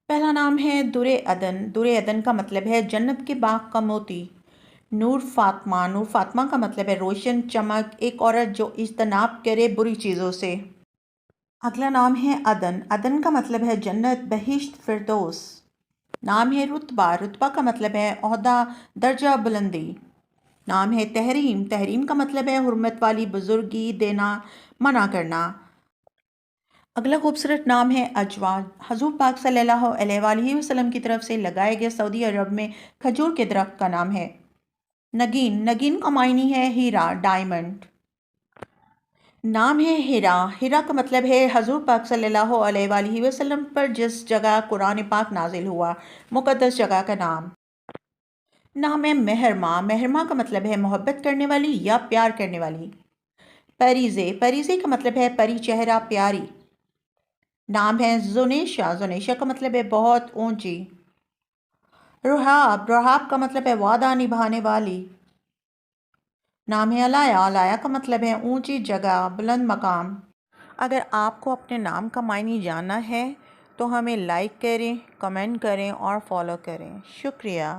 पहला नाम है दुरे अदन। दुरे अदन का मतलब है जन्नत के बाग का मोती। नूर फातमा। नूर फातमा का मतलब है रोशन, चमक, एक औरत जो इज्तनाब करे बुरी चीज़ों से। अगला नाम है अदन। अदन का मतलब है जन्नत, बहिश्त, फिरदौस। नाम है रुतबा। रुतबा का मतलब है ओहदा, दर्जा, बुलंदी। नाम है तहरीम। तहरीम का मतलब है हुर्मत वाली, बुजुर्गी देना, मना करना। अगला खूबसूरत नाम है अजवा। हजूर पाक सल्लल्लाहु अलैहि वसल्लम की तरफ से लगाए गए सऊदी अरब में खजूर के दरख्त का नाम है। नगीन। नगीन का मायनी है हीरा, डायमंड। नाम है हिरा। हिरा का मतलब है हजूर पाक सल्लल्लाहु अलैहि वसल्लम पर जिस जगह कुरान पाक नाजिल हुआ, मुकद्दस जगह का नाम। नाम है महरमा। महरमा का मतलब है मोहब्बत करने वाली या प्यार करने वाली। परीज़े। परीज़े का मतलब है परी, चेहरा, प्यारी। नाम है जुनेशा। जुनेशा का मतलब है बहुत ऊंची। रुहाब। रुहाब का मतलब है वादा निभाने वाली। नाम है अलाया। अलाया का मतलब है ऊंची जगह, बुलंद मकाम। अगर आपको अपने नाम का मायने जानना है तो हमें लाइक करें, कमेंट करें और फॉलो करें। शुक्रिया।